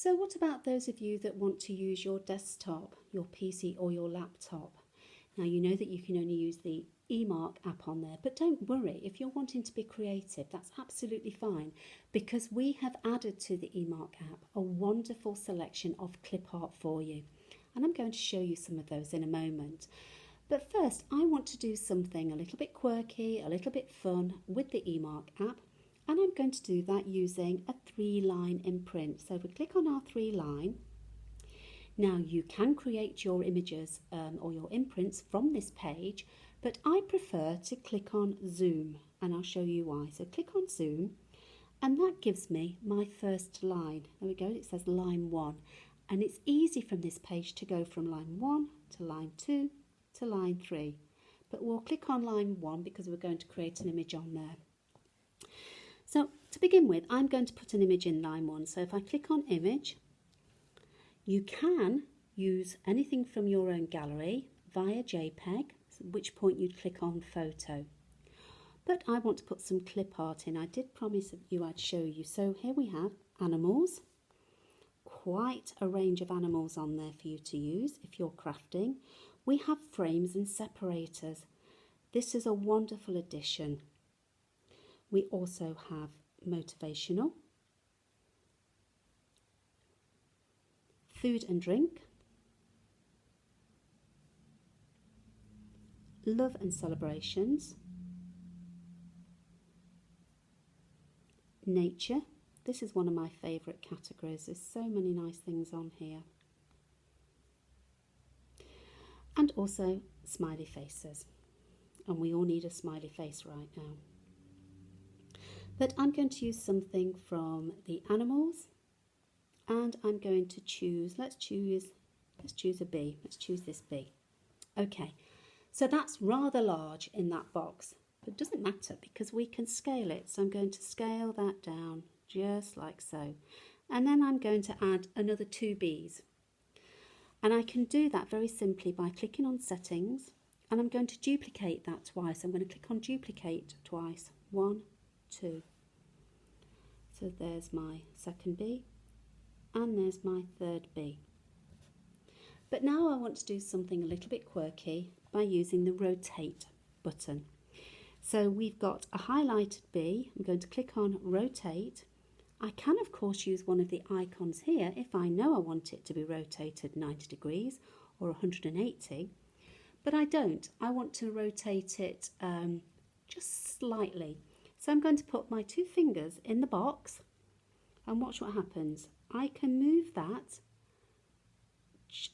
So what about those of you that want to use your desktop, your PC or your laptop? Now you know that you can only use the eMark app on there, but don't worry, if you're wanting to be creative, that's absolutely fine, because we have added to the eMark app a wonderful selection of clip art for you. And I'm going to show you some of those in a moment. But first, I want to do something a little bit quirky, a little bit fun with the eMark app. And I'm going to do that using a 3-line imprint. So if we click on our 3-line, now you can create your images or your imprints from this page, but I prefer to click on zoom, and I'll show you why. So click on zoom, and that gives me my first line. There we go, it says line 1. And it's easy from this page to go from line 1 to line 2 to line 3. But we'll click on line 1 because we're going to create an image on there. So to begin with, I'm going to put an image in line 1. So if I click on image, you can use anything from your own gallery via JPEG, at which point you'd click on photo. But I want to put some clip art in. I did promise you I'd show you. So here we have animals, quite a range of animals on there for you to use if you're crafting. We have frames and separators. This is a wonderful addition. We also have motivational, food and drink, love and celebrations, nature. This is one of my favourite categories. There's so many nice things on here. And also smiley faces. And we all need a smiley face right now. But I'm going to use something from the animals, and I'm going to choose, let's choose a bee. Let's choose this bee. Okay, so that's rather large in that box, but it doesn't matter because we can scale it. So I'm going to scale that down just like so. And then I'm going to add another 2 bees. And I can do that very simply by clicking on settings, and I'm going to duplicate that twice. I'm going to click on duplicate twice. 1, 2. So there's my second bee, and there's my third bee. But now I want to do something a little bit quirky by using the rotate button. So we've got a highlighted bee. I'm going to click on rotate. I can of course use one of the icons here if I know I want it to be rotated 90 degrees or 180, but I don't. I want to rotate it just slightly. So I'm going to put my 2 fingers in the box and watch what happens. I can move that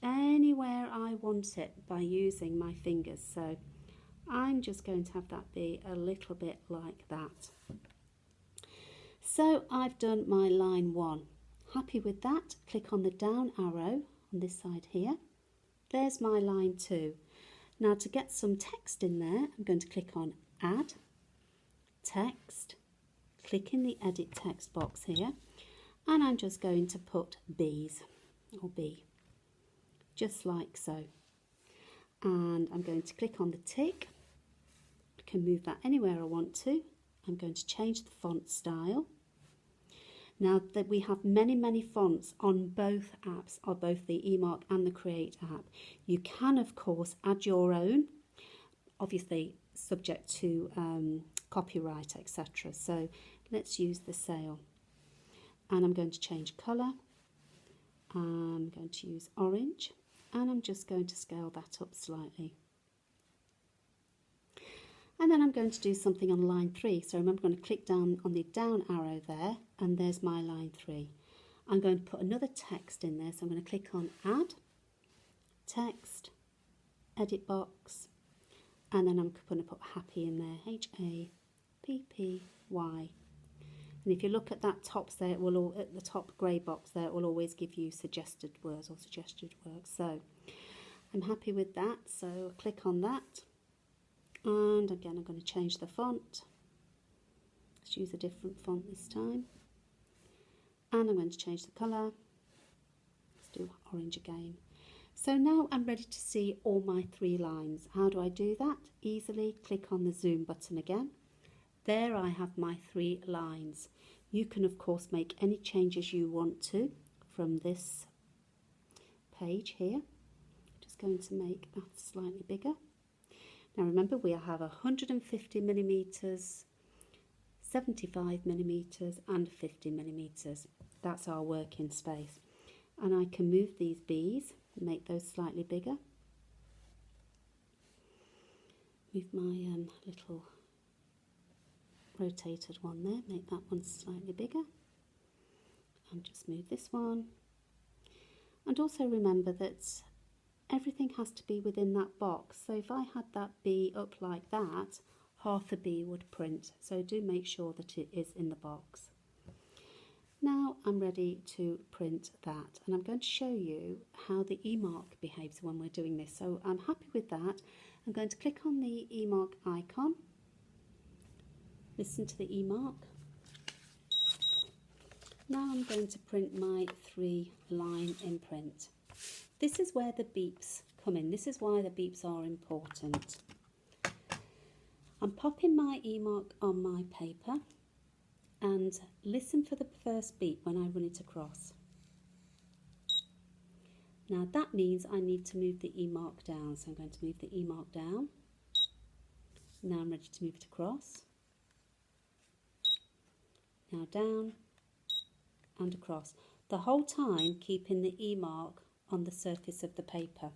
anywhere I want it by using my fingers. So I'm just going to have that be a little bit like that. So I've done my line 1. Happy with that? Click on the down arrow on this side here. There's my line 2. Now to get some text in there, I'm going to click on add text, click in the edit text box here, and I'm just going to put bees or bee, just like so. And I'm going to click on the tick. I can move that anywhere I want to. I'm going to change the font style. Now that we have many fonts on both apps, or both the eMark and the Create app, you can of course add your own, obviously subject to copyright, etc. So let's use the sale, and I'm going to change colour. I'm going to use orange, and I'm just going to scale that up slightly. And then I'm going to do something on line 3. So remember, I'm going to click down on the down arrow there, and there's my line 3. I'm going to put another text in there, so I'm going to click on add text, edit box, and then I'm going to put happy in there, HAPPY. And if you look at that top there, it will at the top grey box there, it will always give you suggested words or suggested works. So I'm happy with that, so I'll click on that. And again, I'm going to change the font. Let's use a different font this time. And I'm going to change the colour. Let's do orange again. So now I'm ready to see all my 3 lines. How do I do that? Easily click on the zoom button again. There I have my 3 lines. You can of course make any changes you want to from this page here. Just going to make that slightly bigger. Now remember, we have 150 millimeters, 75 millimeters and 50 millimeters. That's our working space. And I can move these bees, make those slightly bigger. Move my little rotated one there, make that one slightly bigger. And just move this one. And also remember that everything has to be within that box. So if I had that bee up like that, half a bee would print. So do make sure that it is in the box. Now I'm ready to print that, and I'm going to show you how the E-mark behaves when we're doing this. So I'm happy with that. I'm going to click on the E-mark icon, listen to the E-mark. Now I'm going to print my 3-line imprint. This is where the beeps come in. This is why the beeps are important. I'm popping my E-mark on my paper and listen for the first beep when I run it across. Now that means I need to move the E-mark down. So I'm going to move the E-mark down. Now I'm ready to move it across. Now down and across. The whole time keeping the E-mark on the surface of the paper,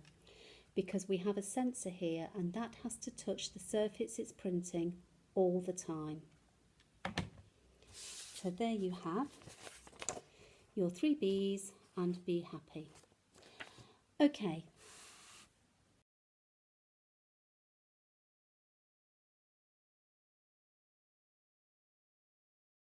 because we have a sensor here and that has to touch the surface it's printing all the time. So there you have your 3 bees and be happy. Okay,